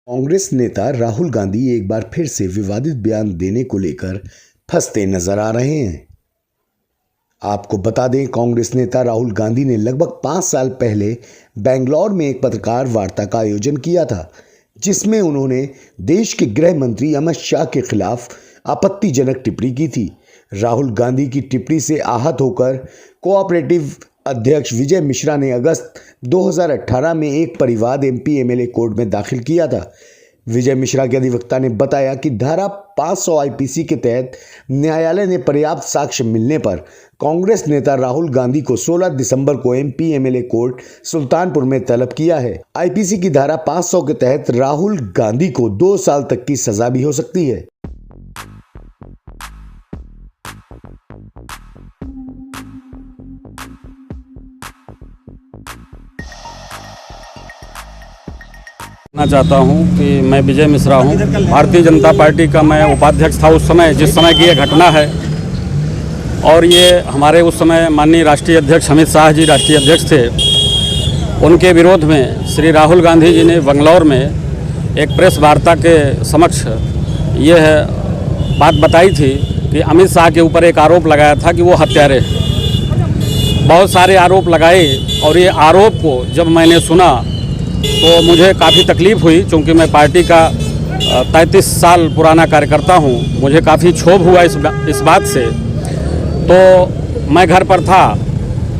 कांग्रेस नेता राहुल गांधी एक बार फिर से विवादित बयान देने को लेकर फंसते नजर आ रहे हैं। आपको बता दें, कांग्रेस नेता राहुल गांधी ने लगभग 5 साल पहले बेंगलौर में एक पत्रकार वार्ता का आयोजन किया था, जिसमें उन्होंने देश के गृह मंत्री अमित शाह के खिलाफ आपत्तिजनक टिप्पणी की थी। राहुल गांधी की टिप्पणी से आहत होकर कोऑपरेटिव अध्यक्ष विजय मिश्रा ने अगस्त 2018 में एक परिवाद एमपी एमएलए कोर्ट में दाखिल किया था। विजय मिश्रा के अधिवक्ता ने बताया कि धारा 500 आईपीसी के तहत न्यायालय ने पर्याप्त साक्ष्य मिलने पर कांग्रेस नेता राहुल गांधी को 16 दिसंबर को एमपी एमएलए कोर्ट सुल्तानपुर में तलब किया है। आईपीसी की धारा 500 के तहत राहुल गांधी को 2 साल तक की सजा भी हो सकती है। चाहता हूं कि मैं विजय मिश्रा हूं, भारतीय जनता पार्टी का मैं उपाध्यक्ष था उस समय, जिस समय की ये घटना है। और ये हमारे उस समय माननीय राष्ट्रीय अध्यक्ष अमित शाह जी राष्ट्रीय अध्यक्ष थे। उनके विरोध में श्री राहुल गांधी जी ने बंगलौर में एक प्रेस वार्ता के समक्ष यह बात बताई थी कि अमित शाह के ऊपर एक आरोप लगाया था कि वो हत्यारे। बहुत सारे आरोप लगाए और ये आरोप को जब मैंने सुना तो मुझे काफ़ी तकलीफ़ हुई, क्योंकि मैं पार्टी का 33 साल पुराना कार्यकर्ता हूं। मुझे काफ़ी क्षोभ हुआ इस बात से। तो मैं घर पर था,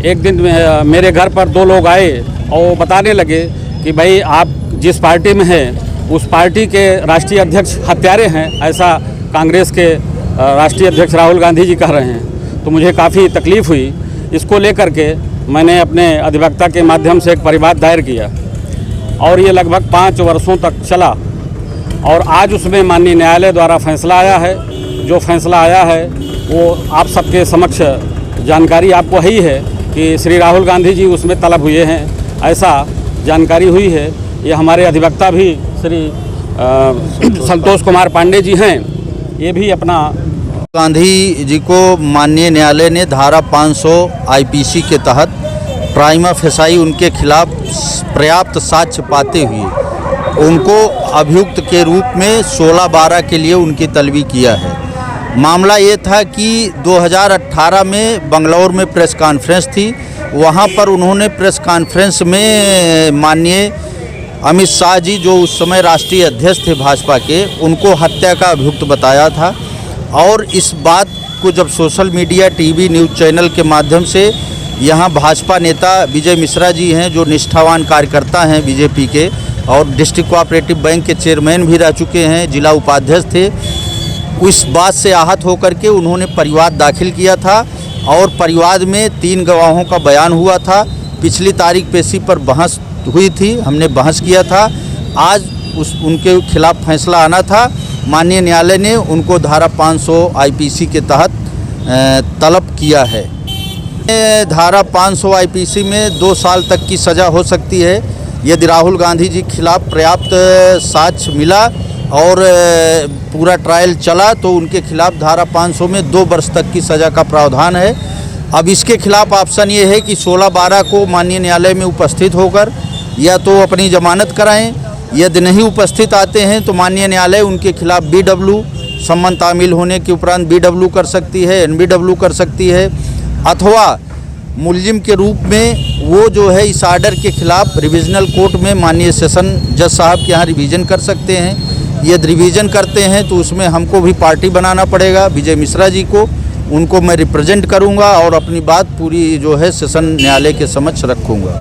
एक दिन मेरे घर पर 2 लोग आए और बताने लगे कि भाई आप जिस पार्टी में हैं उस पार्टी के राष्ट्रीय अध्यक्ष हत्यारे हैं, ऐसा कांग्रेस के राष्ट्रीय अध्यक्ष राहुल गांधी जी कह रहे हैं। तो मुझे काफ़ी तकलीफ़ हुई। इसको लेकर के मैंने अपने अधिवक्ता के माध्यम से एक परिवाद दायर किया और ये लगभग 5 वर्षों तक चला। और आज उसमें माननीय न्यायालय द्वारा फैसला आया है। जो फैसला आया है वो आप सबके समक्ष जानकारी आपको ही है कि श्री राहुल गांधी जी उसमें तलब हुए हैं, ऐसा जानकारी हुई है। ये हमारे अधिवक्ता भी श्री संतोष कुमार पांडे जी हैं, ये भी अपना गांधी जी को माननीय न्यायालय ने धारा 500 आईपीसी के तहत प्राइमा फेसाई उनके खिलाफ पर्याप्त साक्ष्य पाते हुए उनको अभियुक्त के रूप में 16/12 के लिए उनकी तलबी किया है। मामला ये था कि 2018 में बंगलौर में प्रेस कॉन्फ्रेंस थी। वहाँ पर उन्होंने प्रेस कॉन्फ्रेंस में माननीय अमित शाह जी, जो उस समय राष्ट्रीय अध्यक्ष थे भाजपा के, उनको हत्या का अभियुक्त बताया था। और इस बात को जब social media, TV, news channel के माध्यम से यहाँ भाजपा नेता विजय मिश्रा जी हैं, जो निष्ठावान कार्यकर्ता हैं बीजेपी के और डिस्ट्रिक्ट कोऑपरेटिव बैंक के चेयरमैन भी रह चुके हैं, जिला उपाध्यक्ष थे, इस बात से आहत होकर के उन्होंने परिवाद दाखिल किया था। और परिवाद में 3 गवाहों का बयान हुआ था। पिछली तारीख पेशी पर बहस हुई थी, हमने बहस किया था। आज उनके खिलाफ फैसला आना था। माननीय न्यायालय ने उनको धारा 500 आईपीसी के तहत तलब किया है। धारा 500 आईपीसी में 2 साल तक की सज़ा हो सकती है यदि राहुल गांधी जी के खिलाफ पर्याप्त साक्ष्य मिला और पूरा ट्रायल चला तो उनके खिलाफ धारा 500 में 2 वर्ष तक की सज़ा का प्रावधान है। अब इसके खिलाफ ऑप्शन ये है कि 16/12 को माननीय न्यायालय में उपस्थित होकर या तो अपनी जमानत कराएं, यदि नहीं उपस्थित आते हैं तो माननीय न्यायालय उनके खिलाफ BW सम्मन तामील होने के उपरांत BW कर सकती है, NBW कर सकती है, अथवा मुलजिम के रूप में वो जो है इस आर्डर के खिलाफ रिविजनल कोर्ट में माननीय सेशन जज साहब के यहाँ रिवीजन कर सकते हैं। यदि रिवीजन करते हैं तो उसमें हमको भी पार्टी बनाना पड़ेगा, विजय मिश्रा जी को, उनको मैं रिप्रेजेंट करूंगा और अपनी बात पूरी जो है सेशन न्यायालय के समक्ष रखूंगा।